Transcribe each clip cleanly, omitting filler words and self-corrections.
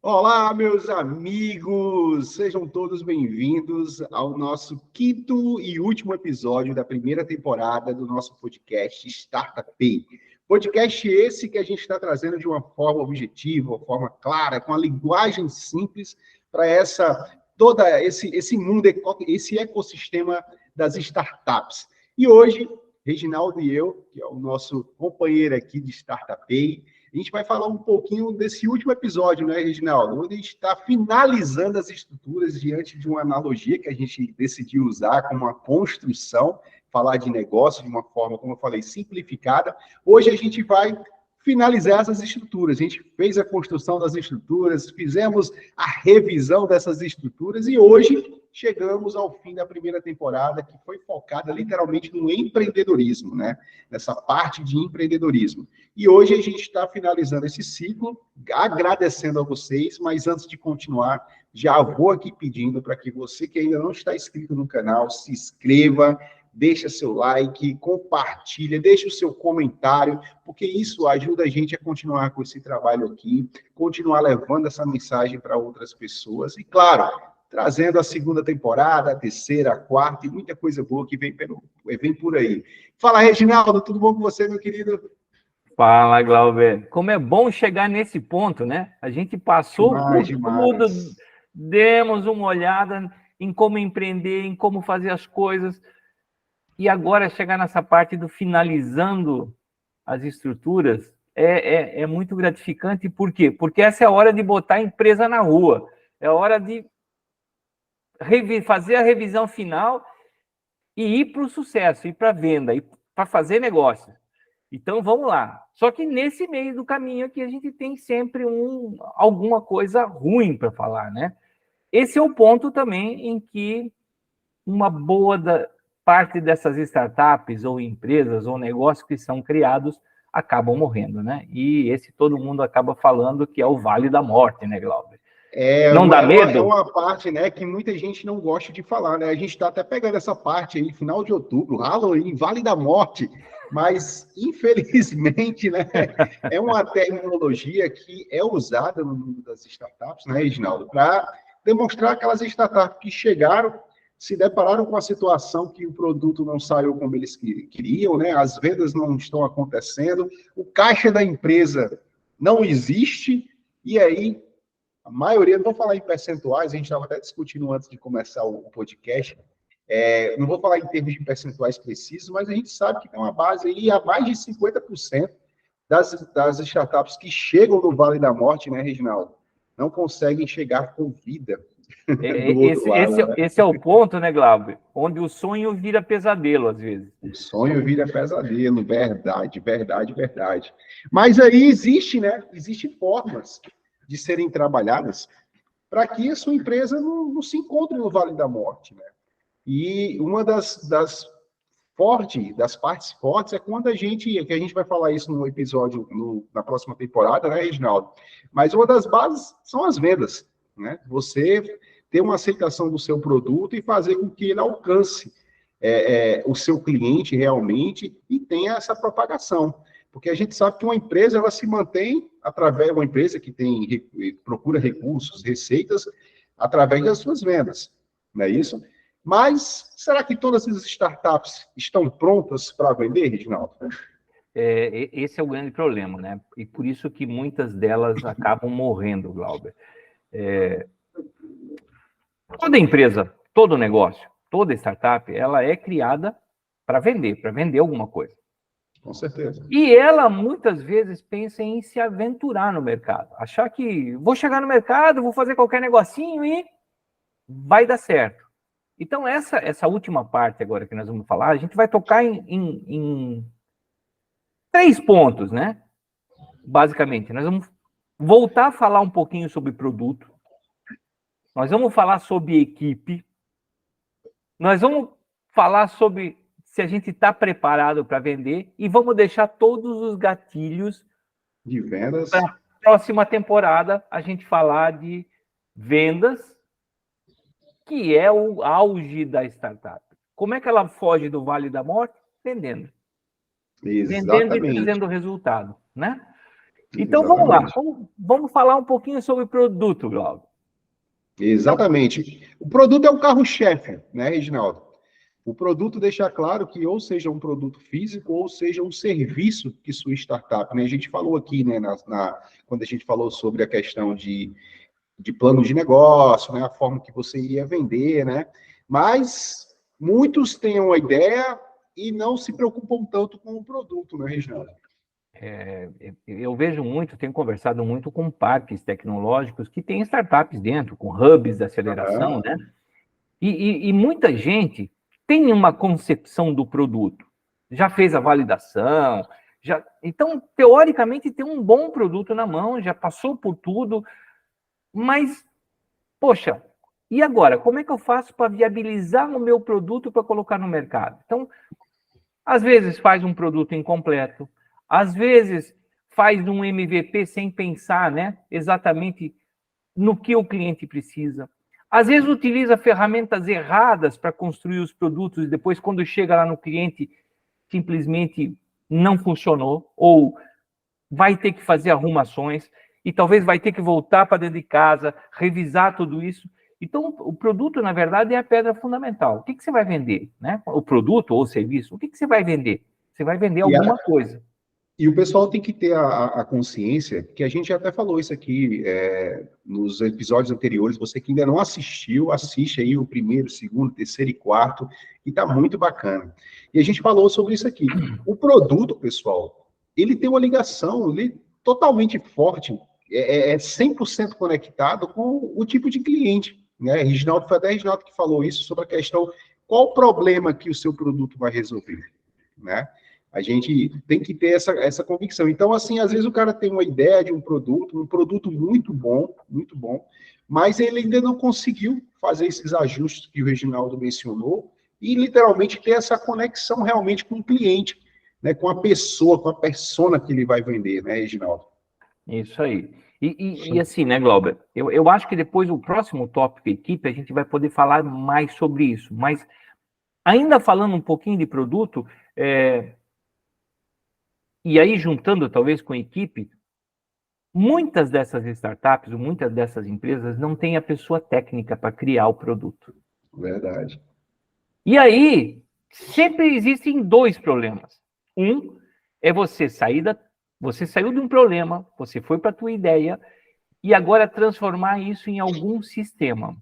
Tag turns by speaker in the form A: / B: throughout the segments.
A: Olá, meus amigos! Sejam todos bem-vindos ao nosso quinto e último episódio da primeira temporada do nosso podcast Startup Pay. Podcast esse que a gente está trazendo de uma forma objetiva, uma forma clara, com a linguagem simples para esse mundo, esse ecossistema das startups. E hoje, Reginaldo e eu, que é o nosso companheiro aqui de Startup Pay, a gente vai falar um pouquinho desse último episódio, né, Reginaldo? Onde a gente está finalizando as estruturas diante de uma analogia que a gente decidiu usar como uma construção, falar de negócio de uma forma, como eu falei, simplificada. Hoje a gente vai finalizar essas estruturas. A gente fez a construção das estruturas, fizemos a revisão dessas estruturas e hoje chegamos ao fim da primeira temporada, que foi focada literalmente no empreendedorismo, né? Nessa parte de empreendedorismo. E hoje a gente está finalizando esse ciclo, agradecendo a vocês, mas antes de continuar, já vou aqui pedindo para que você que ainda não está inscrito no canal, se inscreva, deixa seu like, compartilha, deixa o seu comentário, porque isso ajuda a gente a continuar com esse trabalho aqui, continuar levando essa mensagem para outras pessoas. E, claro, trazendo a segunda temporada, a terceira, a quarta, e muita coisa boa que vem por aí. Fala, Reginaldo, tudo bom com você, meu querido?
B: Fala, Glauber. Como é bom chegar nesse ponto, né? A gente passou por tudo, demos uma olhada em como empreender, em como fazer as coisas, e agora chegar nessa parte do finalizando as estruturas é muito gratificante. Por quê? Porque essa é a hora de botar a empresa na rua, é a hora de fazer a revisão final e ir para o sucesso, ir para a venda, ir para fazer negócio. Então, vamos lá. Só que nesse meio do caminho aqui, a gente tem sempre alguma coisa ruim para falar, né? Esse é o ponto também em que uma boa parte dessas startups ou empresas ou negócios que são criados acabam morrendo, né? E esse todo mundo acaba falando que é o Vale da Morte, né, Glauber? Não dá medo?
A: É uma parte, né, que muita gente não gosta de falar, né? A gente está até pegando essa parte aí, final de outubro, Halloween, Vale da Morte, mas, infelizmente, né, é uma terminologia que é usada no mundo das startups, né, Reginaldo, para demonstrar aquelas startups que chegaram, se depararam com a situação que o produto não saiu como eles queriam, né? As vendas não estão acontecendo, o caixa da empresa não existe, e aí a maioria, não vou falar em percentuais, a gente estava até discutindo antes de começar o podcast, não vou falar em termos de percentuais precisos, mas a gente sabe que tem uma base aí, a mais de 50% das startups que chegam no Vale da Morte, né, Reginaldo, não conseguem chegar com vida do outro lado. Né?
B: Esse é o ponto, né, Glauber? Onde o sonho vira pesadelo, às vezes.
A: O sonho vira pesadelo, verdade, verdade, verdade. Mas aí existe, né? Existem formas de serem trabalhadas para que a sua empresa não se encontre no Vale da Morte, né? E uma das partes fortes é quando que a gente vai falar isso no episódio, na próxima temporada, né, Reginaldo? Mas uma das bases são as vendas, né? Você ter uma aceitação do seu produto e fazer com que ele alcance o seu cliente realmente e tenha essa propagação. Porque a gente sabe que uma empresa ela se mantém através de uma empresa que procura recursos, receitas, através das suas vendas, não é isso? Mas será que todas as startups estão prontas para vender, Reginaldo?
B: Esse é o grande problema, né? E por isso que muitas delas acabam morrendo, Glauber. Toda empresa, todo negócio, toda startup, ela é criada para vender alguma coisa.
A: Com certeza.
B: E ela, muitas vezes, pensa em se aventurar no mercado. Achar que vou chegar no mercado, vou fazer qualquer negocinho e vai dar certo. Então, essa última parte agora que nós vamos falar, a gente vai tocar em 3 pontos, né? Basicamente, nós vamos voltar a falar um pouquinho sobre produto. Nós vamos falar sobre equipe. Nós vamos falar sobre se a gente está preparado para vender e vamos deixar todos os gatilhos
A: de vendas
B: para a próxima temporada a gente falar de vendas, que é o auge da startup. Como é que ela foge do Vale da Morte? Vendendo.
A: Exatamente.
B: Vendendo e trazendo resultado, né? Então, vamos lá. Vamos falar um pouquinho sobre produto, Glauber.
A: Exatamente. O produto é o carro-chefe, né, Reginaldo? O produto deixa claro que ou seja um produto físico ou seja um serviço que sua startup, né? A gente falou aqui, né, quando a gente falou sobre a questão de plano de negócio, né, a forma que você iria vender, né? Mas muitos têm uma ideia e não se preocupam tanto com o produto, né, Reginaldo?
B: Eu vejo muito, tenho conversado muito com parques tecnológicos que têm startups dentro, com hubs de aceleração, né? E muita gente tem uma concepção do produto, já fez a validação, então, teoricamente, tem um bom produto na mão, já passou por tudo, mas, poxa, e agora? Como é que eu faço para viabilizar o meu produto para colocar no mercado? Então, às vezes faz um produto incompleto, às vezes faz um MVP sem pensar, né, exatamente no que o cliente precisa. Às vezes utiliza ferramentas erradas para construir os produtos e depois, quando chega lá no cliente, simplesmente não funcionou, ou vai ter que fazer arrumações, e talvez vai ter que voltar para dentro de casa, revisar tudo isso. Então, o produto, na verdade, é a pedra fundamental. O que você vai vender? Né? O produto ou o serviço, o que você vai vender? Você vai vender alguma coisa.
A: E o pessoal tem que ter a consciência, que a gente até falou isso aqui nos episódios anteriores, você que ainda não assistiu, assiste aí o primeiro, segundo, terceiro e quarto, e tá muito bacana. E a gente falou sobre isso aqui. O produto, pessoal, ele tem uma ligação totalmente forte, é 100% conectado com o tipo de cliente, né? Reginaldo, foi até Reginaldo que falou isso sobre a questão, qual o problema que o seu produto vai resolver, né? A gente tem que ter essa convicção. Então, assim, às vezes o cara tem uma ideia de um produto muito bom, mas ele ainda não conseguiu fazer esses ajustes que o Reginaldo mencionou e, literalmente, ter essa conexão realmente com o cliente, né, com a pessoa, com a persona que ele vai vender, né, Reginaldo?
B: Isso aí. E assim, né, Glauber? Eu acho que depois, o próximo tópico, equipe, a gente vai poder falar mais sobre isso. Mas, ainda falando um pouquinho de produto, e aí juntando talvez com a equipe, muitas dessas startups, muitas dessas empresas não têm a pessoa técnica para criar o produto.
A: Verdade.
B: E aí, sempre existem dois problemas. Um é você saiu de um problema, você foi para a tua ideia, e agora transformar isso em algum sistema.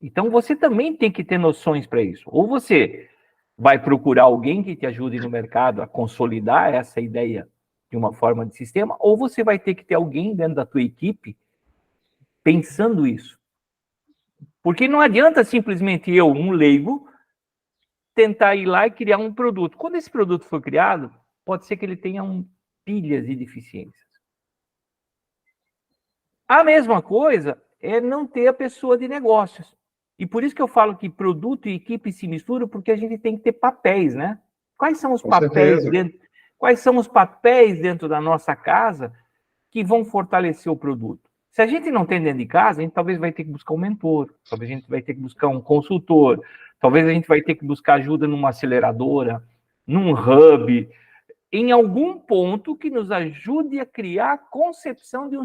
B: Então, você também tem que ter noções para isso. Ou você vai procurar alguém que te ajude no mercado a consolidar essa ideia de uma forma de sistema, ou você vai ter que ter alguém dentro da tua equipe pensando isso. Porque não adianta simplesmente eu, um leigo, tentar ir lá e criar um produto. Quando esse produto for criado, pode ser que ele tenha pilhas de deficiências. A mesma coisa é não ter a pessoa de negócios. E por isso que eu falo que produto e equipe se misturam, porque a gente tem que ter papéis, né? Quais são os papéis dentro da nossa casa que vão fortalecer o produto? Se a gente não tem dentro de casa, a gente talvez vai ter que buscar um mentor, talvez a gente vai ter que buscar um consultor, talvez a gente vai ter que buscar ajuda numa aceleradora, num hub, em algum ponto que nos ajude a criar a concepção de um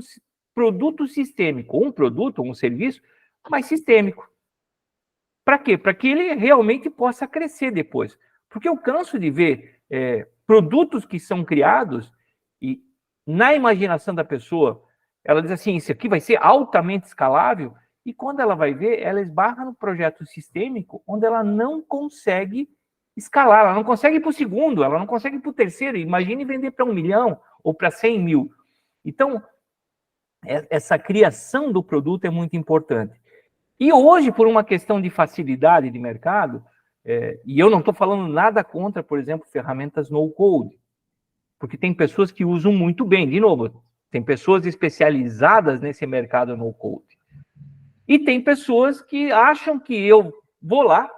B: produto sistêmico, ou um produto, ou um serviço, mas sistêmico. Para quê? Para que ele realmente possa crescer depois. Porque eu canso de ver produtos que são criados e, na imaginação da pessoa, ela diz assim, isso aqui vai ser altamente escalável, e quando ela vai ver, ela esbarra no projeto sistêmico, onde ela não consegue escalar, ela não consegue ir para o segundo, ela não consegue ir para o terceiro. Imagine vender para 1 milhão ou para 100 mil. Então, essa criação do produto é muito importante. E hoje, por uma questão de facilidade de mercado, e eu não estou falando nada contra, por exemplo, ferramentas no-code, porque tem pessoas que usam muito bem. De novo, tem pessoas especializadas nesse mercado no-code. E tem pessoas que acham que eu vou lá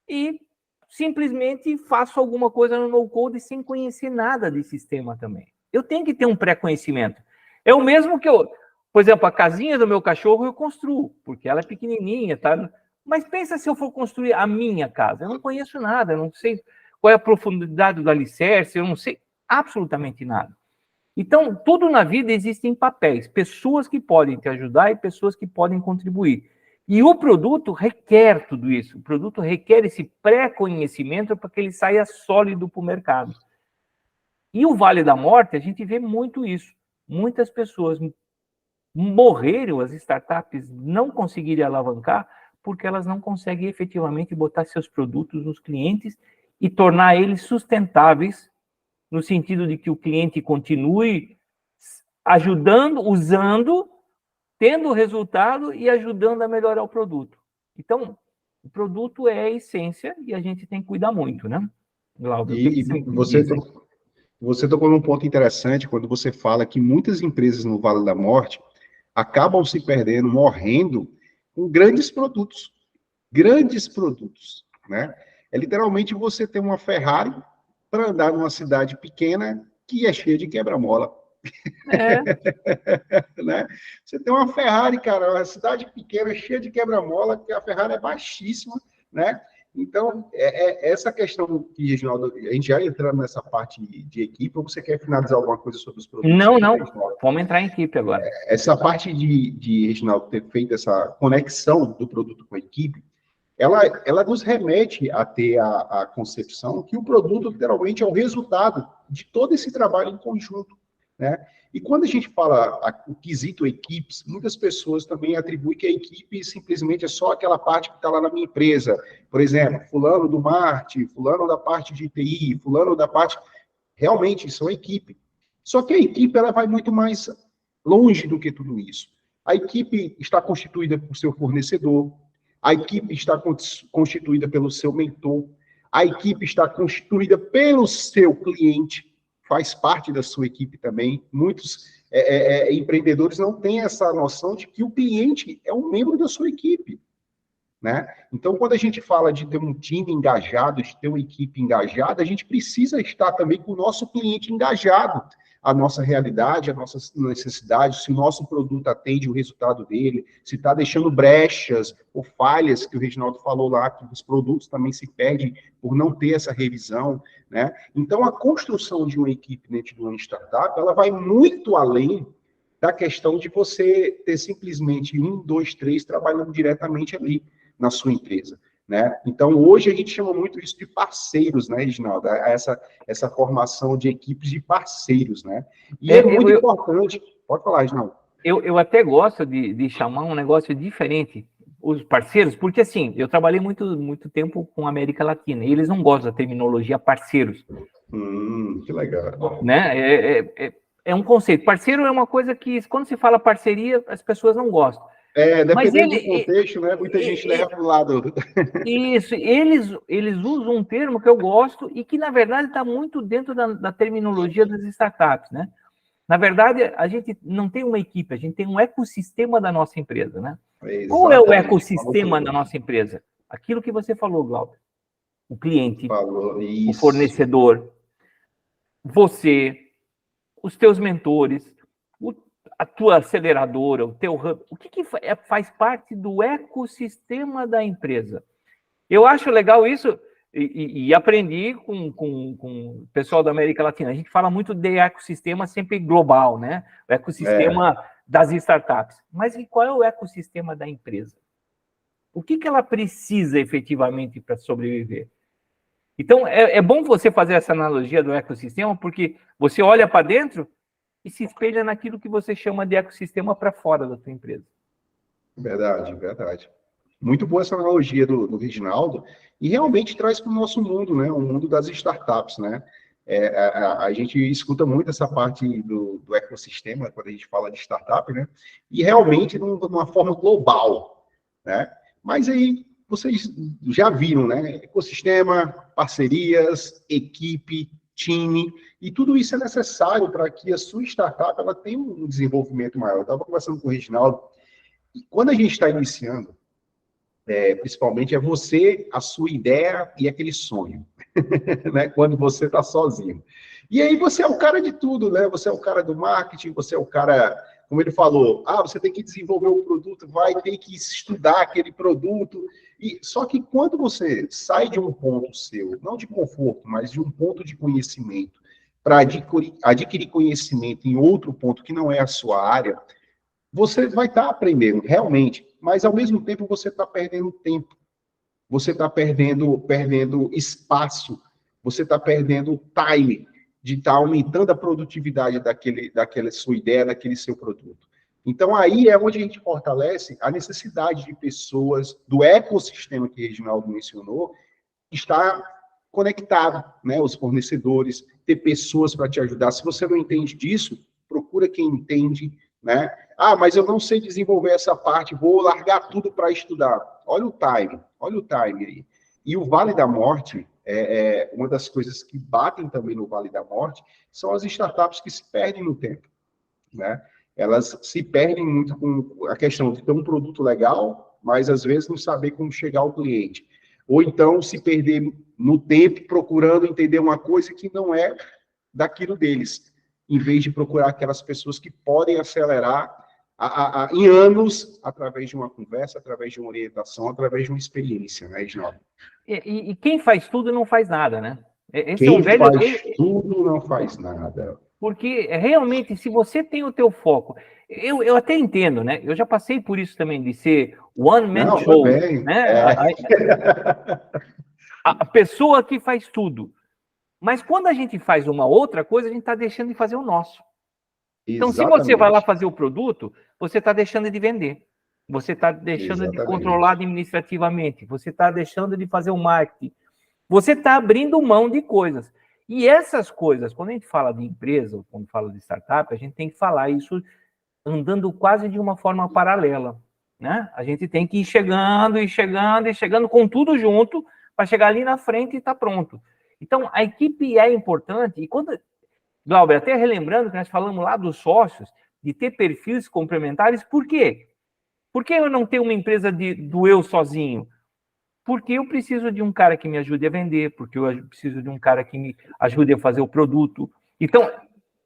B: e simplesmente faço alguma coisa no no-code sem conhecer nada de sistema também. Eu tenho que ter um pré-conhecimento. É o mesmo que eu... Por exemplo, a casinha do meu cachorro eu construo, porque ela é pequenininha, tá? Mas pensa se eu for construir a minha casa. Eu não conheço nada, eu não sei qual é a profundidade do alicerce, eu não sei absolutamente nada. Então, tudo na vida existem papéis, pessoas que podem te ajudar e pessoas que podem contribuir. E o produto requer tudo isso. O produto requer esse pré-conhecimento para que ele saia sólido para o mercado. E o Vale da Morte, a gente vê muito isso. Muitas pessoas morreram, as startups não conseguirem alavancar, porque elas não conseguem efetivamente botar seus produtos nos clientes e tornar eles sustentáveis, no sentido de que o cliente continue ajudando, usando, tendo resultado e ajudando a melhorar o produto. Então, o produto é a essência e a gente tem que cuidar muito, né? Glauber, o que
A: E
B: você
A: você,
B: diz aí?
A: você tocou num ponto interessante quando você fala que muitas empresas no Vale da Morte acabam se perdendo, morrendo, com grandes produtos, né? É literalmente você ter uma Ferrari para andar numa cidade pequena que é cheia de quebra-mola,
B: É,
A: né? Você tem uma Ferrari, cara, uma cidade pequena cheia de quebra-mola, que a Ferrari é baixíssima, né? Então, essa questão que, Reginaldo, a gente já entrando nessa parte de equipe, ou você quer finalizar alguma coisa sobre os produtos
B: não,
A: aí,
B: não.
A: Reginaldo?
B: Vamos entrar em equipe agora.
A: Essa parte de Reginaldo ter feito essa conexão do produto com a equipe, ela nos remete a ter a concepção que o produto, literalmente, é o resultado de todo esse trabalho em conjunto, né? E quando a gente fala o quesito equipes, muitas pessoas também atribuem que a equipe simplesmente é só aquela parte que está lá na minha empresa. Por exemplo, fulano do marketing, fulano da parte de TI, fulano da parte... Realmente, são equipe. Só que a equipe ela vai muito mais longe do que tudo isso. A equipe está constituída por seu fornecedor, a equipe está constituída pelo seu mentor, a equipe está constituída pelo seu cliente, faz parte da sua equipe também. Muitos empreendedores não têm essa noção de que o cliente é um membro da sua equipe, né? Então, quando a gente fala de ter um time engajado, de ter uma equipe engajada, a gente precisa estar também com o nosso cliente engajado, a nossa realidade, a nossa necessidade, se o nosso produto atende o resultado dele, se está deixando brechas ou falhas, que o Reginaldo falou lá, que os produtos também se perdem por não ter essa revisão, né? Então, a construção de uma equipe dentro de uma startup, ela vai muito além da questão de você ter simplesmente 1, 2, 3 trabalhando diretamente ali na sua empresa, né? Então, hoje a gente chama muito isso de parceiros, né, Reginaldo? Essa formação de equipes de parceiros, né? E é muito importante... Pode falar, Reginaldo.
B: Eu até gosto de chamar um negócio diferente, os parceiros, porque assim, eu trabalhei muito tempo com a América Latina, e eles não gostam da terminologia parceiros.
A: Que legal.
B: Né? É um conceito. Parceiro é uma coisa que, quando se fala parceria, as pessoas não gostam.
A: Dependendo do contexto, né? Muita gente leva para o lado.
B: Isso, eles usam um termo que eu gosto e que, na verdade, está muito dentro da terminologia das startups, né? Na verdade, a gente não tem uma equipe, a gente tem um ecossistema da nossa empresa, né? Qual é o ecossistema da nossa empresa? Aquilo que você falou, Glauber. O cliente, o fornecedor, você, os teus mentores, a tua aceleradora, o teu hub, o que faz parte do ecossistema da empresa? Eu acho legal isso e aprendi com o pessoal da América Latina. A gente fala muito de ecossistema sempre global, né? O ecossistema das startups. Mas e qual é o ecossistema da empresa? O que ela precisa efetivamente para sobreviver? Então, é bom você fazer essa analogia do ecossistema, porque você olha para dentro e se espelha naquilo que você chama de ecossistema para fora da tua empresa.
A: Verdade, verdade. Muito boa essa analogia do Reginaldo, e realmente traz para o nosso mundo, né? O mundo das startups, né? A gente escuta muito essa parte do ecossistema quando a gente fala de startup, né? E realmente de uma forma global, né? Mas aí vocês já viram, né? Ecossistema, parcerias, equipe, time, e tudo isso é necessário para que a sua startup ela tenha um desenvolvimento maior. Eu estava conversando com o Reginaldo, e quando a gente está iniciando, principalmente é você, a sua ideia e aquele sonho, né? Quando você está sozinho. E aí você é o cara de tudo, né? Você é o cara do marketing, você é o cara, como ele falou, você tem que desenvolver o produto, vai ter que estudar aquele produto. E só que quando você sai de um ponto seu, não de conforto, mas de um ponto de conhecimento, para adquirir conhecimento em outro ponto que não é a sua área, você vai estar aprendendo, realmente, mas ao mesmo tempo você está perdendo tempo, você está perdendo espaço, você está perdendo time de estar aumentando a produtividade daquela sua ideia, daquele seu produto. Então, aí é onde a gente fortalece a necessidade de pessoas, do ecossistema que o Reginaldo mencionou, estar conectado, né? Os fornecedores, ter pessoas para te ajudar. Se você não entende disso, procura quem entende, né? Ah, mas eu não sei desenvolver essa parte, vou largar tudo para estudar. Olha o time aí. E o Vale da Morte, uma das coisas que batem também no Vale da Morte, são as startups que se perdem no tempo, né? Elas se perdem muito com a questão de ter um produto legal, mas às vezes não saber como chegar ao cliente. Ou então se perder no tempo procurando entender uma coisa que não é daquilo deles, em vez de procurar aquelas pessoas que podem acelerar em anos através de uma conversa, através de uma orientação, através de uma experiência, né, Reginaldo?
B: E quem faz tudo não faz nada, né? Esse
A: Quem faz tudo não faz nada.
B: Porque realmente, se você tem o teu foco, eu até entendo, né? Eu já passei por isso também, de ser one man show, né? A pessoa que faz tudo. Mas quando a gente faz uma outra coisa, a gente está deixando de fazer o nosso. Então, se você vai lá fazer o produto, você está deixando de vender. Você está deixando de controlar administrativamente. Você está deixando de fazer o marketing. Você está abrindo mão de coisas. E essas coisas, quando a gente fala de empresa, ou quando fala de startup, a gente tem que falar isso andando quase de uma forma paralela, né? A gente tem que ir chegando e chegando e chegando com tudo junto para chegar ali na frente e estar pronto. Então, a equipe é importante. E quando, Glauber, até relembrando que nós falamos lá dos sócios, de ter perfis complementares, por quê? Por que eu não tenho uma empresa do eu sozinho? Porque eu preciso de um cara que me ajude a vender, porque eu preciso de um cara que me ajude a fazer o produto. Então,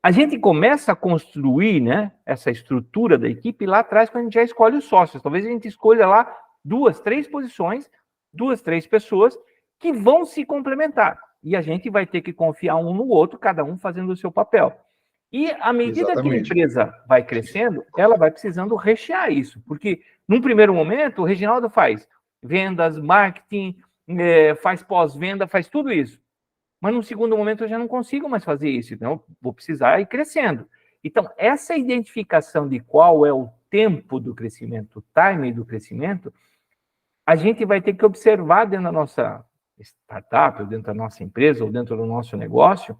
B: a gente começa a construir, né, essa estrutura da equipe lá atrás, quando a gente já escolhe os sócios. Talvez a gente escolha lá 2, 3 posições, 2, 3 pessoas que vão se complementar. E a gente vai ter que confiar um no outro, cada um fazendo o seu papel. E à medida que a empresa vai crescendo, ela vai precisando rechear isso. Porque, num primeiro momento, o Reginaldo faz vendas, marketing, faz pós-venda, faz tudo isso. Mas no segundo momento eu já não consigo mais fazer isso, então vou precisar ir crescendo. Então, essa identificação de qual é o tempo do crescimento, o timing do crescimento, a gente vai ter que observar dentro da nossa startup, ou dentro da nossa empresa, ou dentro do nosso negócio.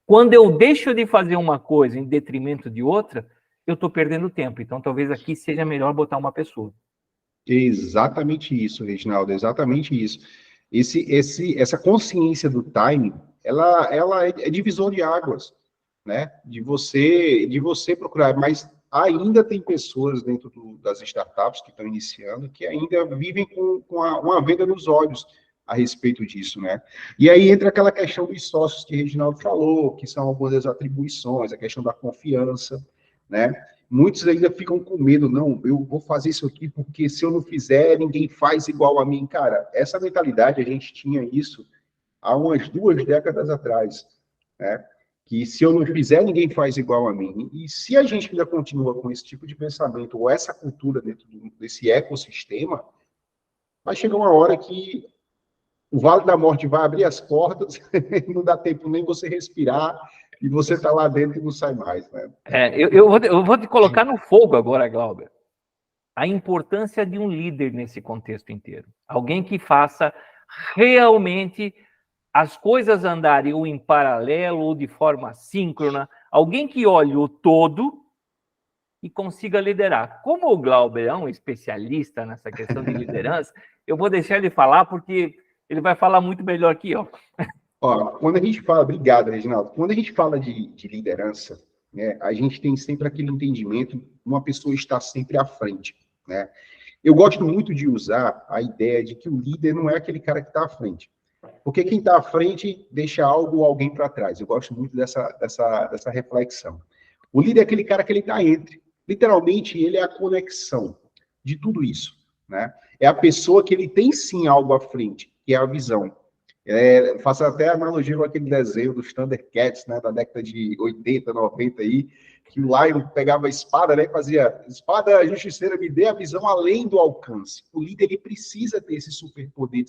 B: Quando eu deixo de fazer uma coisa em detrimento de outra, eu estou perdendo tempo. Então, talvez aqui seja melhor botar uma pessoa.
A: Exatamente isso, Reginaldo, exatamente isso. Essa consciência do timing, ela é divisor de águas, né? De você procurar, mas ainda tem pessoas dentro das startups que estão iniciando que ainda vivem com uma venda nos olhos a respeito disso, né? E aí entra aquela questão dos sócios que o Reginaldo falou, que são algumas das atribuições, a questão da confiança, né? Muitos ainda ficam com medo, não, eu vou fazer isso aqui porque se eu não fizer, ninguém faz igual a mim. Cara, essa mentalidade, a gente tinha isso há umas 2 décadas atrás, né? Que se eu não fizer, ninguém faz igual a mim. E se a gente ainda continua com esse tipo de pensamento, ou essa cultura dentro desse ecossistema, vai chegar uma hora que o Vale da Morte vai abrir as portas, não dá tempo nem você respirar, e você está lá dentro e não sai mais, né?
B: Eu vou te colocar no fogo agora, Glauber. A importância de um líder nesse contexto inteiro. Alguém que faça realmente as coisas andarem ou em paralelo ou de forma síncrona. Alguém que olhe o todo e consiga liderar. Como o Glauber é um especialista nessa questão de liderança, eu vou deixar ele falar porque ele vai falar muito melhor que eu.
A: Quando a gente fala, obrigado, Reginaldo, quando a gente fala de liderança, né, a gente tem sempre aquele entendimento, uma pessoa está sempre à frente, né? Eu gosto muito de usar a ideia de que o líder não é aquele cara que está à frente, porque quem está à frente deixa algo ou alguém para trás. Eu gosto muito dessa reflexão. O líder é aquele cara que ele está entre. Literalmente, ele é a conexão de tudo isso, né? É a pessoa que ele tem sim algo à frente, que é a visão. Faço até analogia com aquele desenho dos Thundercats, né, da década de 80, 90 aí, que o Lion pegava a espada, né, e fazia, espada justiceira, me dê a visão além do alcance. O líder, ele precisa ter esse superpoder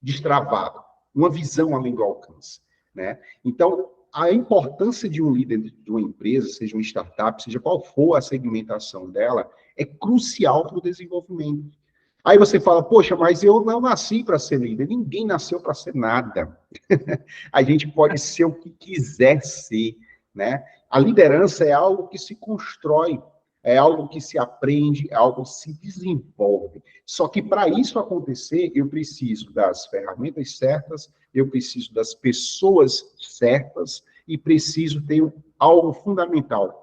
A: destravado, uma visão além do alcance, né? Então, a importância de um líder de uma empresa, seja uma startup, seja qual for a segmentação dela, é crucial para o desenvolvimento. Aí você fala, poxa, mas eu não nasci para ser líder. Ninguém nasceu para ser nada. A gente pode ser o que quiser ser, né? A liderança é algo que se constrói, é algo que se aprende, é algo que se desenvolve. Só que para isso acontecer, eu preciso das ferramentas certas, eu preciso das pessoas certas e preciso ter algo fundamental.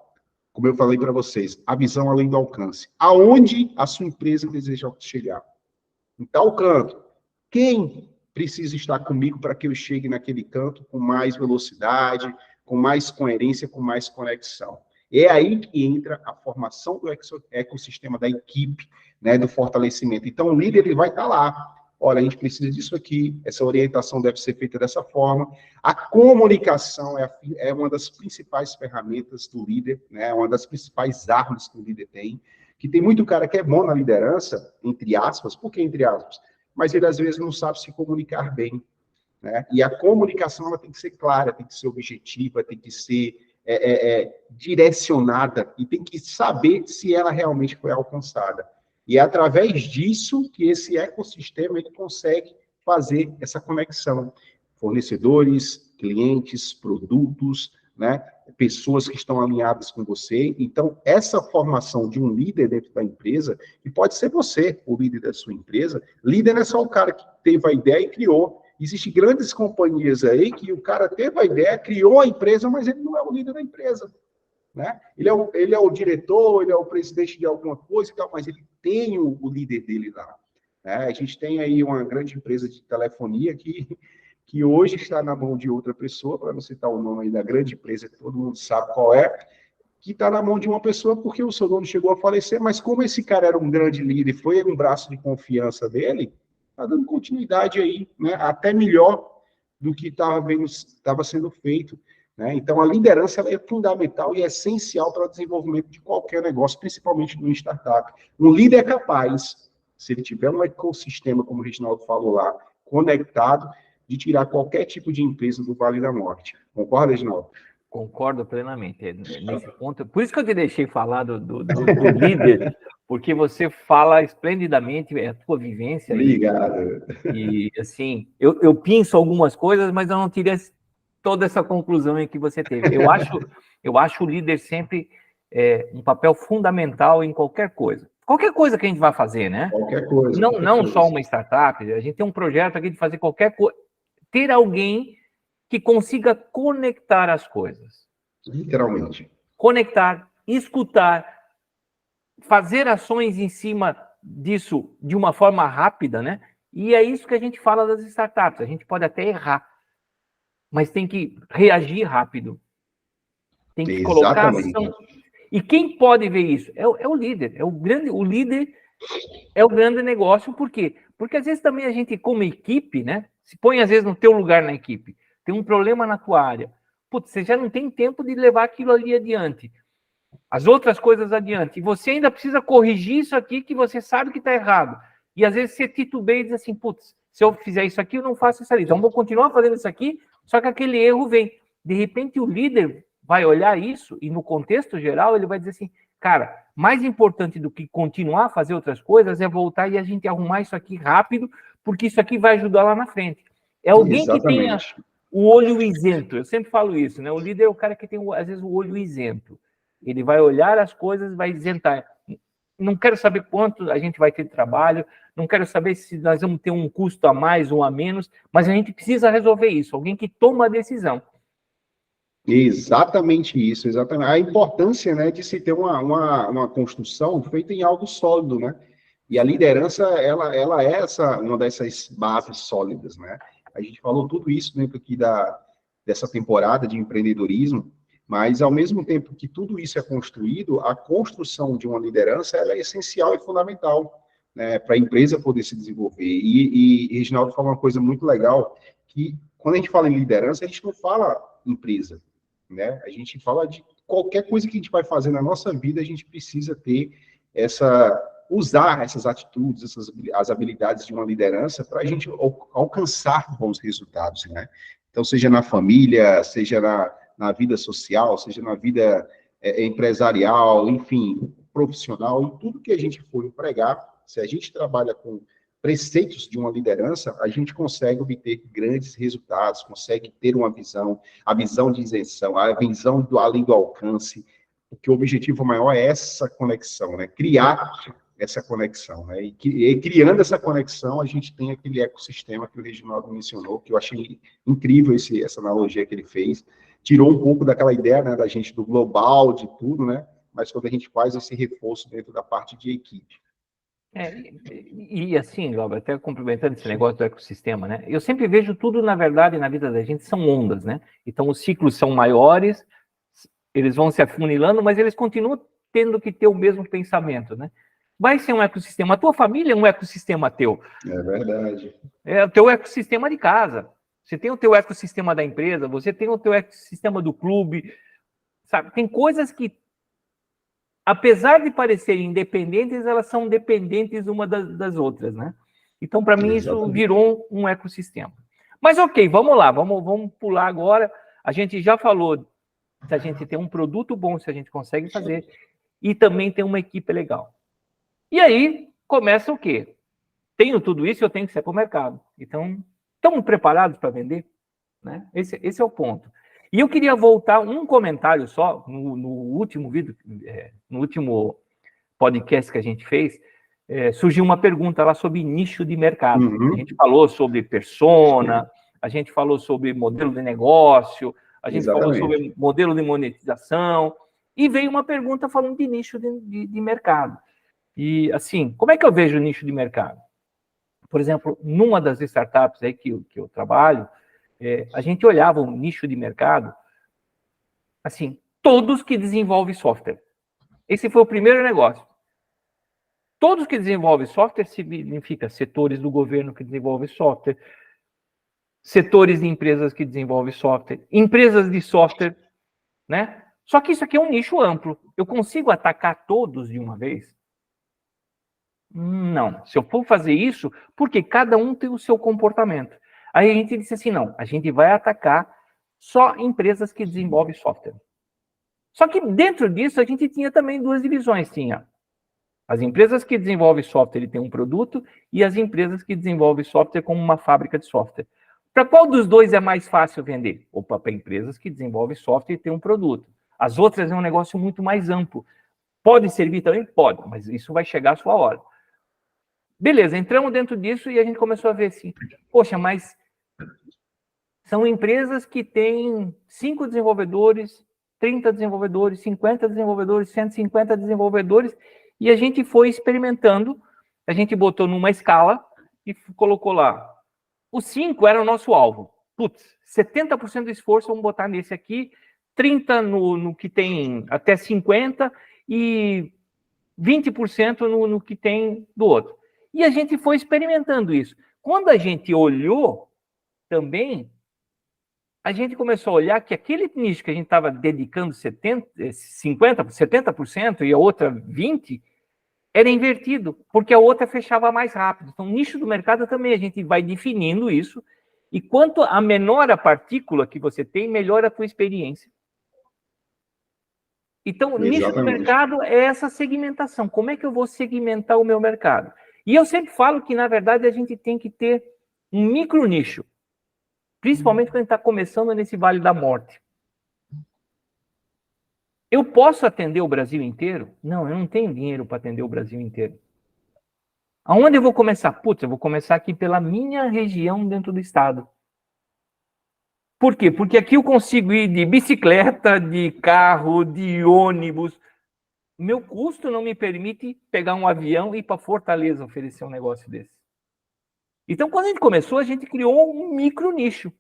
A: Como eu falei para vocês, a visão além do alcance. Aonde a sua empresa deseja chegar? Em tal canto. Quem precisa estar comigo para que eu chegue naquele canto com mais velocidade, com mais coerência, com mais conexão? É aí que entra a formação do ecossistema da equipe, né, do fortalecimento. Então, o líder ele vai estar lá. Olha, a gente precisa disso aqui, essa orientação deve ser feita dessa forma. A comunicação é uma das principais ferramentas do líder, né? Uma das principais armas que o líder tem, que tem muito cara que é bom na liderança, entre aspas, por que entre aspas? Mas ele às vezes não sabe se comunicar bem, né? E a comunicação ela tem que ser clara, tem que ser objetiva, tem que ser direcionada e tem que saber se ela realmente foi alcançada. E é através disso que esse ecossistema ele consegue fazer essa conexão. Fornecedores, clientes, produtos, né? Pessoas que estão alinhadas com você. Então, essa formação de um líder dentro da empresa, e pode ser você, o líder da sua empresa, líder não é só o cara que teve a ideia e criou. Existem grandes companhias aí que o cara teve a ideia, criou a empresa, mas ele não é o líder da empresa. Né? Ele é o diretor, ele é o presidente de alguma coisa e tal, mas ele tem o líder dele lá. Né? A gente tem aí uma grande empresa de telefonia que hoje está na mão de outra pessoa, para não citar o nome aí da grande empresa, que todo mundo sabe qual é, que está na mão de uma pessoa porque o seu dono chegou a falecer, mas como esse cara era um grande líder, foi um braço de confiança dele, está dando continuidade aí, né? Até melhor do que estava sendo feito. Né? Então, a liderança é fundamental e é essencial para o desenvolvimento de qualquer negócio, principalmente no startup. Um líder é capaz, se ele tiver um ecossistema, como o Reginaldo falou lá, conectado, de tirar qualquer tipo de empresa do Vale da Morte. Concorda, Reginaldo?
B: Concordo plenamente nesse ponto. Por isso que eu te deixei falar do líder, porque você fala esplendidamente, é a tua vivência.
A: Obrigado.
B: E assim, eu penso algumas coisas, mas eu não tirei toda essa conclusão aí que você teve. Eu acho o líder sempre um papel fundamental em qualquer coisa. Qualquer coisa que a gente vai fazer, né?
A: Qualquer coisa.
B: Não só uma startup, a gente tem um projeto aqui de fazer qualquer coisa. Ter alguém que consiga conectar as coisas.
A: Literalmente.
B: Conectar, escutar, fazer ações em cima disso de uma forma rápida, né? E é isso que a gente fala das startups. A gente pode até errar, mas tem que reagir rápido. Tem que colocar ação. E quem pode ver isso? É o líder. O líder é o grande negócio. Por quê? Porque às vezes também a gente, como equipe, né? Se põe às vezes no teu lugar na equipe. Tem um problema na tua área. Putz, você já não tem tempo de levar aquilo ali adiante. As outras coisas adiante. E você ainda precisa corrigir isso aqui que você sabe que está errado. E às vezes você titubeia e diz assim, putz, se eu fizer isso aqui, eu não faço isso ali. Então vou continuar fazendo isso aqui, só que aquele erro vem. De repente o líder vai olhar isso e no contexto geral ele vai dizer assim, cara, mais importante do que continuar a fazer outras coisas é voltar e a gente arrumar isso aqui rápido, porque isso aqui vai ajudar lá na frente. É alguém que tenha o olho isento. Eu sempre falo isso, né? O líder é o cara que tem, às vezes, o olho isento. Ele vai olhar as coisas, vai isentar. Não quero saber quanto a gente vai ter de trabalho, não quero saber se nós vamos ter um custo a mais ou a menos, mas a gente precisa resolver isso. Alguém que toma a decisão.
A: Exatamente isso, exatamente. A importância, né, de se ter uma construção feita em algo sólido, né? E a liderança, ela é uma dessas bases sólidas, né? A gente falou tudo isso dentro aqui dessa temporada de empreendedorismo, mas ao mesmo tempo que tudo isso é construído, a construção de uma liderança ela é essencial e fundamental, né, para a empresa poder se desenvolver. E Reginaldo fala uma coisa muito legal, que quando a gente fala em liderança, a gente não fala empresa, né? A gente fala de qualquer coisa que a gente vai fazer na nossa vida, a gente precisa ter usar essas atitudes, as habilidades de uma liderança para a gente alcançar bons resultados, né? Então, seja na família, seja na vida social, seja na vida empresarial, enfim, profissional, em tudo que a gente for empregar, se a gente trabalha com preceitos de uma liderança, a gente consegue obter grandes resultados, consegue ter uma visão, a visão de isenção, a visão do além do alcance, porque o objetivo maior é essa conexão, né? Criar essa conexão, né? E criando essa conexão, a gente tem aquele ecossistema que o Reginaldo mencionou, que eu achei incrível essa analogia que ele fez, tirou um pouco daquela ideia, né, da gente do global, de tudo, né? Mas quando a gente faz esse reforço dentro da parte de equipe.
B: E assim, Glauber, até complementando esse negócio do ecossistema, né? Eu sempre vejo tudo, na verdade, na vida da gente, são ondas, né? Então, os ciclos são maiores, eles vão se afunilando, mas eles continuam tendo que ter o mesmo pensamento, né? Vai ser um ecossistema. A tua família é um ecossistema teu.
A: É verdade.
B: É o teu ecossistema de casa. Você tem o teu ecossistema da empresa, você tem o teu ecossistema do clube, sabe? Tem coisas que, apesar de parecerem independentes, elas são dependentes uma das outras, né? Então, para mim, isso virou um ecossistema. Mas, ok, vamos lá, vamos pular agora. A gente já falou se a gente tem um produto bom, se a gente consegue fazer, e também tem uma equipe legal. E aí, começa o quê? Tenho tudo isso, eu tenho que ser para o mercado. Então, estamos preparados para vender? Né? Esse é o ponto. E eu queria voltar um comentário só, no último vídeo, no último podcast que a gente fez, surgiu uma pergunta lá sobre nicho de mercado.
A: Uhum.
B: A gente falou sobre persona, a gente falou sobre modelo de negócio, a gente falou sobre modelo de monetização, e veio uma pergunta falando de nicho de mercado. E, assim, como é que eu vejo o nicho de mercado? Por exemplo, numa das startups aí que eu trabalho, a gente olhava o nicho de mercado, assim, todos que desenvolvem software. Esse foi o primeiro negócio. Todos que desenvolvem software significa setores do governo que desenvolvem software, setores de empresas que desenvolvem software, empresas de software, né? Só que isso aqui é um nicho amplo. Eu consigo atacar todos de uma vez? Não. Se eu for fazer isso, porque cada um tem o seu comportamento. Aí a gente disse assim, não, a gente vai atacar só empresas que desenvolvem software. Só que dentro disso a gente tinha também duas divisões. Tinha as empresas que desenvolvem software e tem um produto, e as empresas que desenvolvem software como uma fábrica de software. Para qual dos dois é mais fácil vender? Opa, para empresas que desenvolvem software e tem um produto. As outras é um negócio muito mais amplo. Pode servir também? Pode, mas isso vai chegar a sua hora. Beleza, entramos dentro disso e a gente começou a ver assim, poxa, mas são empresas que têm 5 desenvolvedores, 30 desenvolvedores, 50 desenvolvedores, 150 desenvolvedores, e a gente foi experimentando, a gente botou numa escala e colocou lá. Os 5 era o nosso alvo. Putz, 70% do esforço vamos botar nesse aqui, 30% no que tem até 50% e 20% no que tem do outro. E a gente foi experimentando isso. Quando a gente olhou também, a gente começou a olhar que aquele nicho que a gente estava dedicando 70% e a outra 20%, era invertido, porque a outra fechava mais rápido. Então, nicho do mercado também a gente vai definindo isso, e quanto a menor a partícula que você tem, melhor a tua experiência. Então, o nicho do mercado é essa segmentação. Como é que eu vou segmentar o meu mercado? E eu sempre falo que, na verdade, a gente tem que ter um micro nicho, principalmente quando a gente está começando nesse Vale da Morte. Eu posso atender o Brasil inteiro? Não, eu não tenho dinheiro para atender o Brasil inteiro. Aonde eu vou começar? Putz, eu vou começar aqui pela minha região dentro do estado. Por quê? Porque aqui eu consigo ir de bicicleta, de carro, de ônibus. Meu custo não me permite pegar um avião e ir para Fortaleza oferecer um negócio desse. Então, quando a gente começou, a gente criou um micro nicho,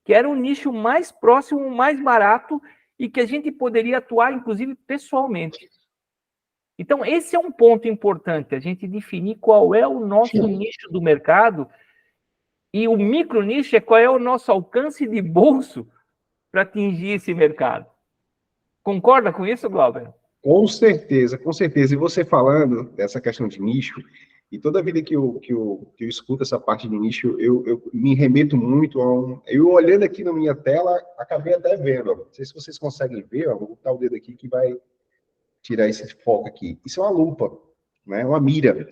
B: que era um nicho mais próximo, mais barato e que a gente poderia atuar, inclusive, pessoalmente. Então, esse é um ponto importante, a gente definir qual é o nosso nicho do mercado, e o micro nicho é qual é o nosso alcance de bolso para atingir esse mercado. Concorda com isso, Glauber?
A: Com certeza, com certeza. E você falando dessa questão de nicho, e toda vida que eu escuto essa parte de nicho, eu me remeto muito a um... Eu olhando aqui na minha tela, acabei até vendo, ó, não sei se vocês conseguem ver, ó, vou botar o dedo aqui que vai tirar esse foco aqui. Isso é uma lupa, né? Uma mira.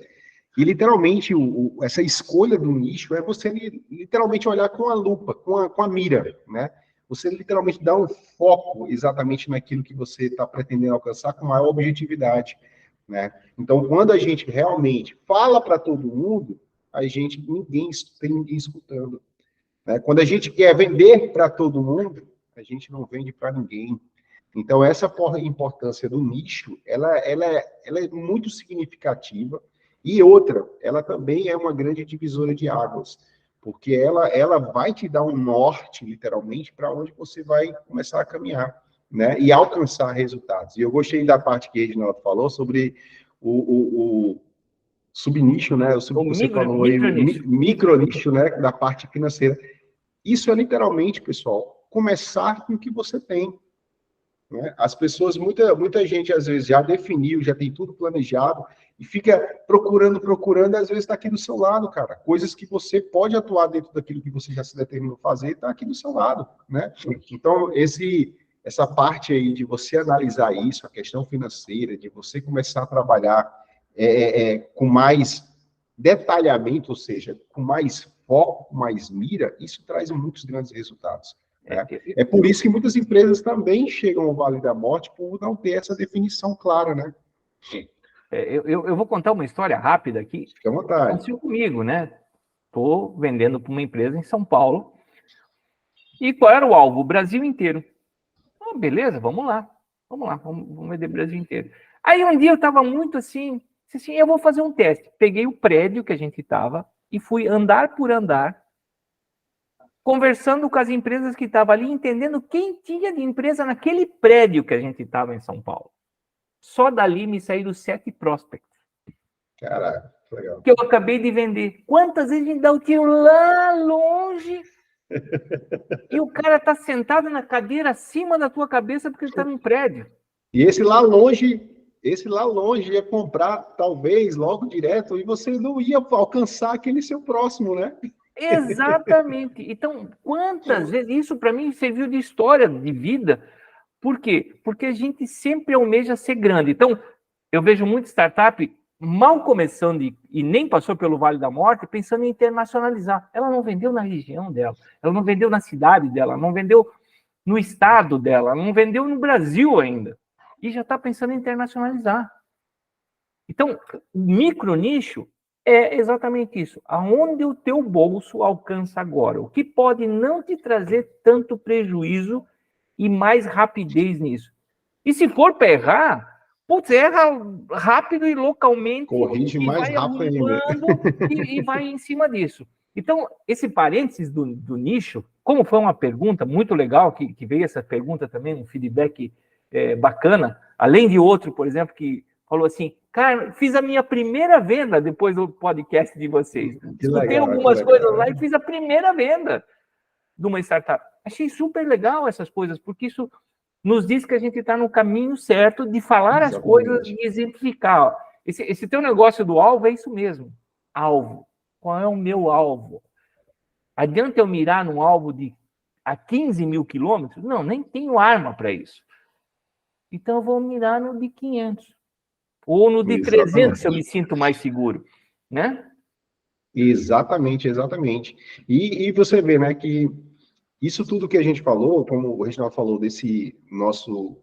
A: E literalmente, essa escolha do nicho é você literalmente olhar com a lupa, com a mira, né? Você literalmente dá um foco exatamente naquilo que você está pretendendo alcançar com maior objetividade, né? Então, quando a gente realmente fala para todo mundo, ninguém tem ninguém escutando, né? Quando a gente quer vender para todo mundo, a gente não vende para ninguém. Então, essa importância do nicho, ela é muito significativa. E outra, ela também é uma grande divisora de águas, porque ela vai te dar um norte, literalmente, para onde você vai começar a caminhar, né? E alcançar resultados. E eu gostei da parte que a Reginaldo falou sobre o subnicho, né? Você falou aí, micronicho, né? Da parte financeira. Isso é literalmente, pessoal, começar com o que você tem. Né? As pessoas, muita gente, às vezes, já definiu, já tem tudo planejado, e fica procurando, às vezes está aqui do seu lado, cara. Coisas que você pode atuar dentro daquilo que você já se determinou fazer, está aqui do seu lado, né? Então, essa parte aí de você analisar isso, a questão financeira, de você começar a trabalhar com mais detalhamento, ou seja, com mais foco, com mais mira, isso traz muitos grandes resultados. Né? É por isso que muitas empresas também chegam ao Vale da Morte por não ter essa definição clara, né?
B: Eu vou contar uma história rápida aqui.
A: Fique à vontade.
B: Aconteceu comigo, né? Estou vendendo para uma empresa em São Paulo. E qual era o alvo? O Brasil inteiro. Oh, beleza, vamos lá, vamos vender o Brasil inteiro. Aí um dia eu estava muito assim, eu vou fazer um teste. Peguei o prédio que a gente estava e fui andar por andar, conversando com as empresas que estavam ali, entendendo quem tinha de empresa naquele prédio que a gente estava em São Paulo. Só dali me saíram 7 prospects.
A: Caraca, legal.
B: Que eu acabei de vender. Quantas vezes a gente dá o tiro lá longe e o cara está sentado na cadeira acima da tua cabeça porque ele está num prédio.
A: E esse lá longe ia comprar, talvez, logo direto, e você não ia alcançar aquele seu próximo, né?
B: Exatamente. Então, quantas vezes isso para mim serviu de história de vida? Por quê? Porque a gente sempre almeja ser grande. Então, eu vejo muita startup mal começando e nem passou pelo Vale da Morte, pensando em internacionalizar. Ela não vendeu na região dela, ela não vendeu na cidade dela, não vendeu no estado dela, não vendeu no Brasil ainda. E já está pensando em internacionalizar. Então, o micro nicho é exatamente isso. Aonde o teu bolso alcança agora? O que pode não te trazer tanto prejuízo e mais rapidez nisso? E se for para errar, putz, erra rápido e localmente.
A: Corrige mais rápido ainda.
B: E vai em cima disso. Então, esse parênteses do nicho, como foi uma pergunta muito legal, que veio essa pergunta também, um feedback bacana, além de outro, por exemplo, que falou assim, cara, fiz a minha primeira venda depois do podcast de vocês. Escutei algumas coisas lá e fiz a primeira venda de uma startup. Achei super legal essas coisas, porque isso nos diz que a gente está no caminho certo de falar as coisas e exemplificar. Esse teu negócio do alvo é isso mesmo. Alvo. Qual é o meu alvo? Adianta eu mirar num alvo a 15 mil quilômetros? Não, nem tenho arma para isso. Então eu vou mirar no de 500. Ou no de 300, se eu me sinto mais seguro, né?
A: Exatamente. E você vê, né, que isso tudo que a gente falou, como o Reginaldo falou, desse nosso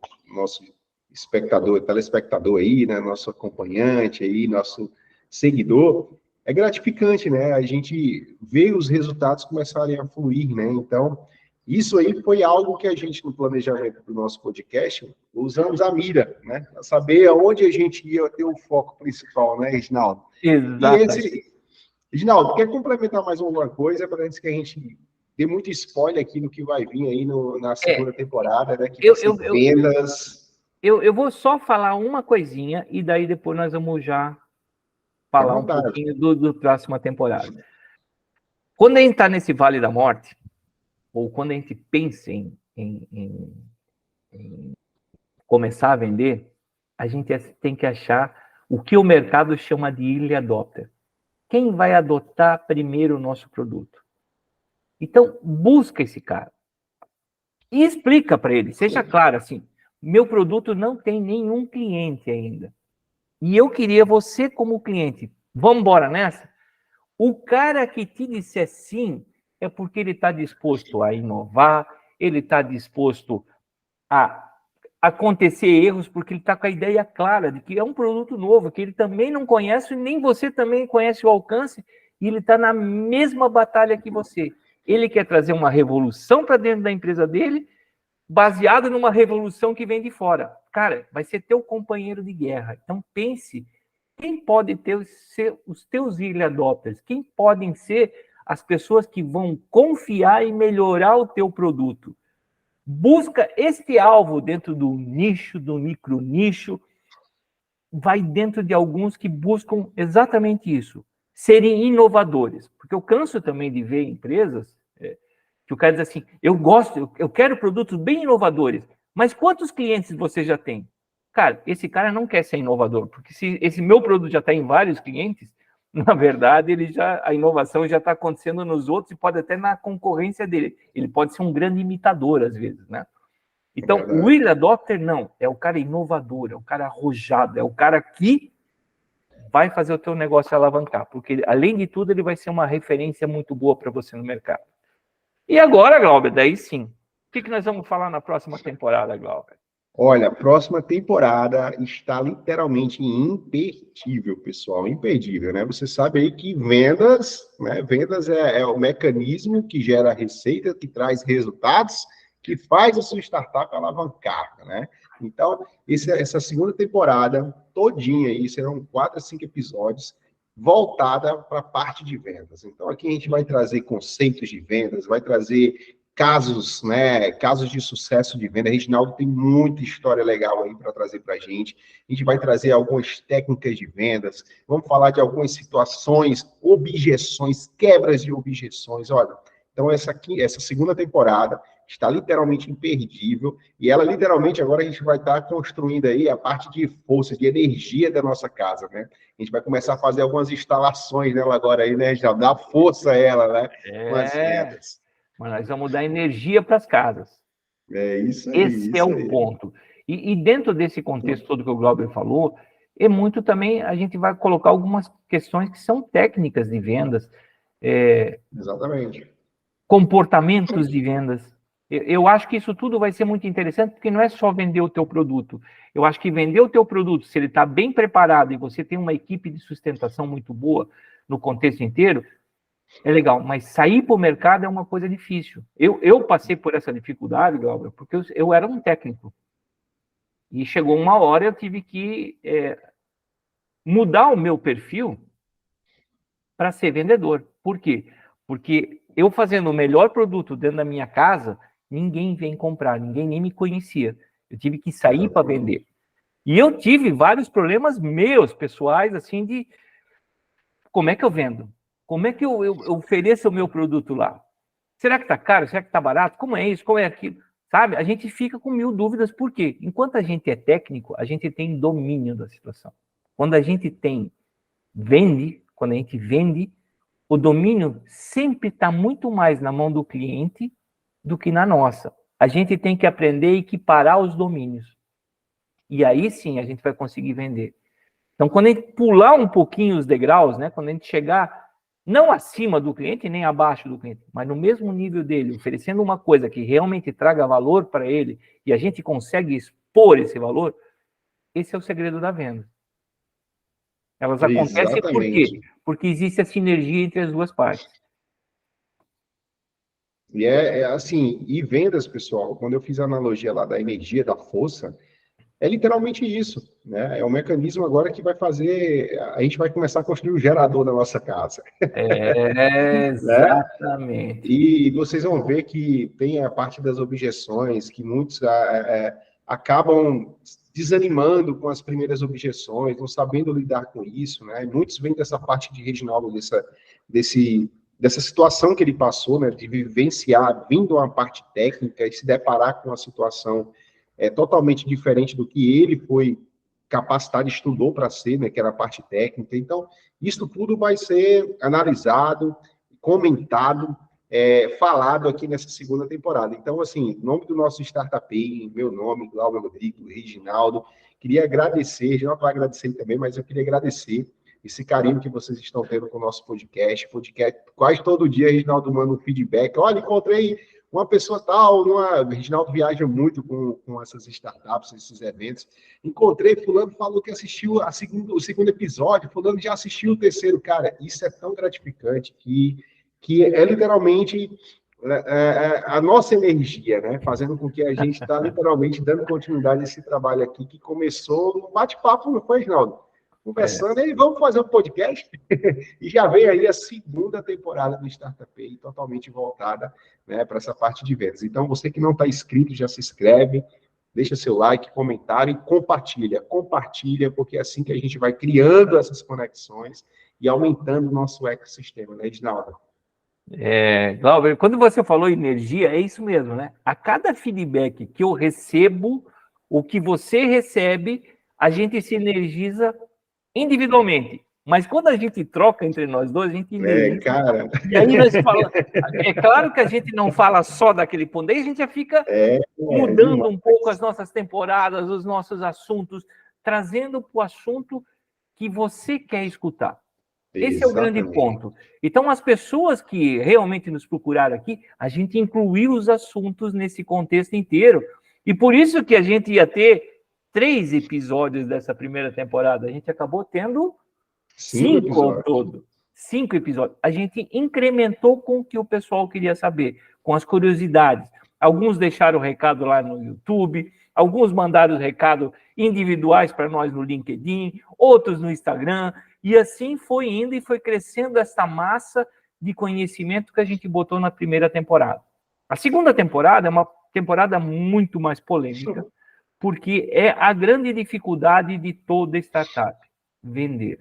A: espectador, telespectador aí, né, nosso acompanhante aí, nosso seguidor, é gratificante, né? A gente vê os resultados começarem a fluir, né? Então, isso aí foi algo que a gente, no planejamento do nosso podcast, usamos a mira, né? Para saber aonde a gente ia ter o foco principal, né, Reginaldo?
B: Exatamente.
A: Reginaldo, quer complementar mais alguma coisa para antes que a gente dê muito spoiler aqui no que vai vir aí na segunda temporada, né? Que vendas.
B: eu vou só falar uma coisinha e daí depois nós vamos já falar um pouquinho do próxima temporada. Quando a gente está nesse Vale da Morte, ou quando a gente pensa em começar a vender, a gente tem que achar o que o mercado chama de early adopter. Quem vai adotar primeiro o nosso produto? Então, busca esse cara. E explica para ele, seja claro assim, meu produto não tem nenhum cliente ainda. E eu queria você como cliente. Vamos embora nessa? O cara que te disser sim, é porque ele está disposto a inovar, ele está disposto a acontecer erros, porque ele está com a ideia clara de que é um produto novo, que ele também não conhece, nem você também conhece o alcance, e ele está na mesma batalha que você. Ele quer trazer uma revolução para dentro da empresa dele, baseado numa revolução que vem de fora. Cara, vai ser teu companheiro de guerra. Então pense, quem pode ser os teus early adopters? Quem podem ser as pessoas que vão confiar e melhorar o teu produto? Busca este alvo dentro do nicho, do micro nicho, vai dentro de alguns que buscam exatamente isso, serem inovadores. Porque eu canso também de ver empresas que o cara diz assim, eu quero produtos bem inovadores, mas quantos clientes você já tem? Cara, esse cara não quer ser inovador, porque se esse meu produto já está em vários clientes, na verdade, a inovação já está acontecendo nos outros e pode até na concorrência dele. Ele pode ser um grande imitador, às vezes, né? Então, o early adopter, não. É o cara inovador, é o cara arrojado, é o cara que vai fazer o teu negócio alavancar, porque, além de tudo, ele vai ser uma referência muito boa para você no mercado. E agora, Glauber, daí sim. O que nós vamos falar na próxima temporada, Glauber?
A: Olha, a próxima temporada está literalmente imperdível, pessoal, imperdível, né? Você sabe aí que vendas, né? Vendas é o mecanismo que gera receita, que traz resultados, que faz a sua startup alavancar, né? Então, essa segunda temporada todinha aí, serão 4 a 5 episódios, voltada para a parte de vendas. Então, aqui a gente vai trazer conceitos de vendas, vai trazer casos, né, casos de sucesso de venda. Reginaldo tem muita história legal aí para trazer para a gente. A gente vai trazer algumas técnicas de vendas, vamos falar de algumas situações, objeções, quebras de objeções. Olha, então essa segunda temporada está literalmente imperdível, e ela literalmente agora a gente vai estar construindo aí a parte de força, de energia da nossa casa, né? A gente vai começar a fazer algumas instalações nela agora aí, né, já dá força a ela, né? Com as vendas.
B: Mas nós vamos dar energia para as casas.
A: É isso aí.
B: Esse é o ponto. E dentro desse contexto todo que o Glauber falou, é muito também, a gente vai colocar algumas questões que são técnicas de vendas.
A: Exatamente.
B: Comportamentos de vendas. Eu acho que isso tudo vai ser muito interessante, porque não é só vender o teu produto. Eu acho que vender o teu produto, se ele está bem preparado e você tem uma equipe de sustentação muito boa no contexto inteiro, é legal, mas sair para o mercado é uma coisa difícil. Eu passei por essa dificuldade, Glauber, porque eu era um técnico. E chegou uma hora eu tive que mudar o meu perfil para ser vendedor. Por quê? Porque eu fazendo o melhor produto dentro da minha casa, ninguém vem comprar, ninguém nem me conhecia. Eu tive que sair para vender. E eu tive vários problemas meus, pessoais, assim, de como é que eu vendo? Como é que eu ofereço o meu produto lá? Será que está caro? Será que está barato? Como é isso? Como é aquilo? Sabe? A gente fica com 1000 dúvidas. Por quê? Enquanto a gente é técnico, a gente tem domínio da situação. Quando a gente vende, o domínio sempre está muito mais na mão do cliente do que na nossa. A gente tem que aprender a equiparar os domínios. E aí sim a gente vai conseguir vender. Então, quando a gente pular um pouquinho os degraus, né, quando a gente chegar não acima do cliente, nem abaixo do cliente, mas no mesmo nível dele, oferecendo uma coisa que realmente traga valor para ele, e a gente consegue expor esse valor, esse é o segredo da venda. Elas acontecem por quê? Porque existe a sinergia entre as duas partes.
A: E assim, e vendas, pessoal, quando eu fiz a analogia lá da energia, da força, é literalmente isso, né? É um mecanismo agora que vai fazer, a gente vai começar a construir o gerador da nossa casa.
B: Exatamente.
A: Né? E vocês vão ver que tem a parte das objeções, que muitos acabam desanimando com as primeiras objeções, não sabendo lidar com isso, né? Muitos vêm dessa parte de Reginaldo, dessa situação que ele passou, né, de vivenciar, vindo uma parte técnica e se deparar com uma situação totalmente diferente do que ele foi capacitado, estudou para ser, né, que era a parte técnica. Então, isso tudo vai ser analisado, comentado, falado aqui nessa segunda temporada. Então, assim, em nome do nosso Startup, em meu nome, Glauber Rodrigo, Reginaldo, queria agradecer, já vai agradecer também, mas eu queria agradecer esse carinho que vocês estão tendo com o nosso podcast. Quase todo dia, Reginaldo manda um feedback. Olha, encontrei uma pessoa tal, o Reginaldo viaja muito com essas startups, esses eventos. Encontrei, fulano falou que assistiu o segundo episódio, fulano já assistiu o terceiro. Cara, isso é tão gratificante que é literalmente a nossa energia, né? Fazendo com que a gente está literalmente dando continuidade a esse trabalho aqui, que começou no bate-papo, não foi, Reginaldo? Conversando, e vamos fazer um podcast? E já vem aí a segunda temporada do Startup Pay, totalmente voltada, né, para essa parte de vendas. Então, você que não está inscrito, já se inscreve, deixa seu like, comentário e compartilha. Compartilha, porque é assim que a gente vai criando essas conexões e aumentando o nosso ecossistema, né, Reginaldo?
B: Glauber, quando você falou energia, é isso mesmo, né? A cada feedback que eu recebo, o que você recebe, a gente se energiza individualmente, mas quando a gente troca entre nós dois, a gente energiza.
A: Cara.
B: E aí nós falamos. É claro que a gente não fala só daquele ponto, aí a gente já fica mudando um pouco as nossas temporadas, os nossos assuntos, trazendo para o assunto que você quer escutar. Esse é o grande ponto. Então, as pessoas que realmente nos procuraram aqui, a gente incluiu os assuntos nesse contexto inteiro. E por isso que a gente ia ter 3 episódios dessa primeira temporada. A gente acabou tendo 5 ao todo. 5 episódios. A gente incrementou com o que o pessoal queria saber, com as curiosidades. Alguns deixaram o recado lá no YouTube, alguns mandaram recado individuais para nós no LinkedIn, outros no Instagram, e assim foi indo e foi crescendo essa massa de conhecimento que a gente botou na primeira temporada. A segunda temporada é uma temporada muito mais polêmica, porque é a grande dificuldade de toda startup, vender.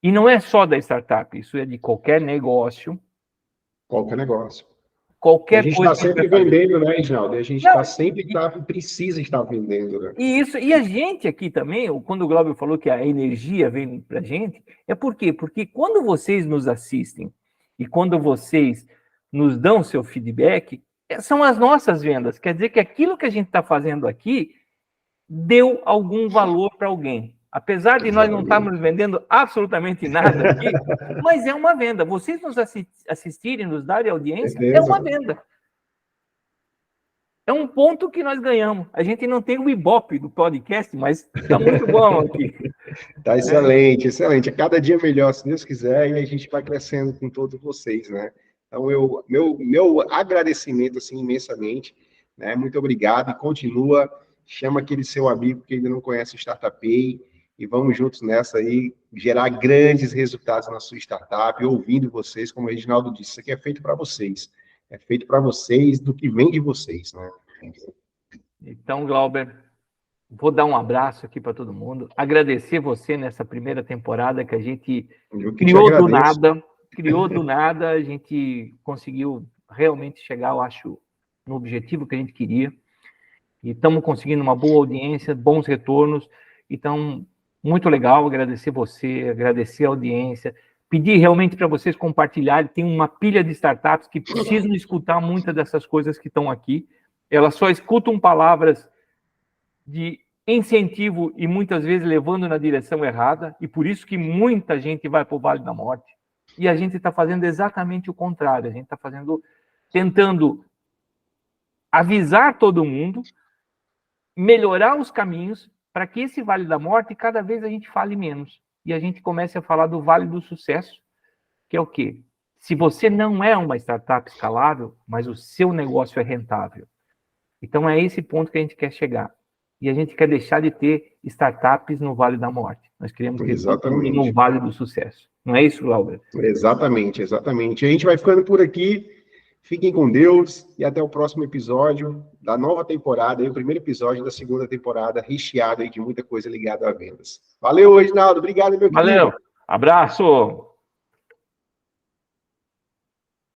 B: E não é só da startup, isso é de qualquer negócio.
A: Qualquer negócio.
B: Qualquer
A: a gente
B: coisa.
A: Está sempre vendendo, né, Reginaldo? A gente precisa estar vendendo, né?
B: E a gente aqui também, quando o Glauber falou que a energia vem para a gente, é por quê? Porque quando vocês nos assistem e quando vocês nos dão seu feedback, são as nossas vendas. Quer dizer que aquilo que a gente está fazendo aqui deu algum valor para alguém. Apesar de nós não estarmos vendendo absolutamente nada aqui, mas é uma venda. Vocês nos assistirem, nos darem audiência, é uma venda. É um ponto que nós ganhamos. A gente não tem o Ibope do podcast, mas está muito bom aqui.
A: Está excelente, excelente. A cada dia melhor, se Deus quiser, e a gente vai crescendo com todos vocês, né? Então, meu agradecimento, assim, imensamente, né? Muito obrigado e continua. Chama aquele seu amigo que ainda não conhece o Startup Pay e vamos juntos nessa aí, gerar grandes resultados na sua startup, ouvindo vocês, como o Reginaldo disse, isso aqui é feito para vocês. É feito para vocês, do que vem de vocês, né?
B: Então, Glauber, vou dar um abraço aqui para todo mundo, agradecer você nessa primeira temporada que a gente criou do nada, a gente conseguiu realmente chegar, eu acho, no objetivo que a gente queria. E estamos conseguindo uma boa audiência, bons retornos. Então, muito legal, agradecer você, agradecer a audiência, pedir realmente para vocês compartilharem. Tem uma pilha de startups que precisam escutar muitas dessas coisas que estão aqui. Elas só escutam palavras de incentivo e muitas vezes levando na direção errada, e por isso que muita gente vai para o Vale da Morte. E a gente está fazendo exatamente o contrário. A gente está tentando avisar todo mundo, melhorar os caminhos para que esse Vale da Morte, cada vez a gente fale menos. E a gente comece a falar do Vale do Sucesso, que é o quê? Se você não é uma startup escalável, mas o seu negócio é rentável. Então é esse ponto que a gente quer chegar. E a gente quer deixar de ter startups no Vale da Morte. Nós queremos ter no Vale do Sucesso. Não é isso, Glauber?
A: Exatamente, exatamente. A gente vai ficando por aqui. Fiquem com Deus e até o próximo episódio da nova temporada, o primeiro episódio da segunda temporada, recheado aí de muita coisa ligada a vendas. Valeu, Reginaldo. Obrigado, meu querido.
B: Valeu. Abraço.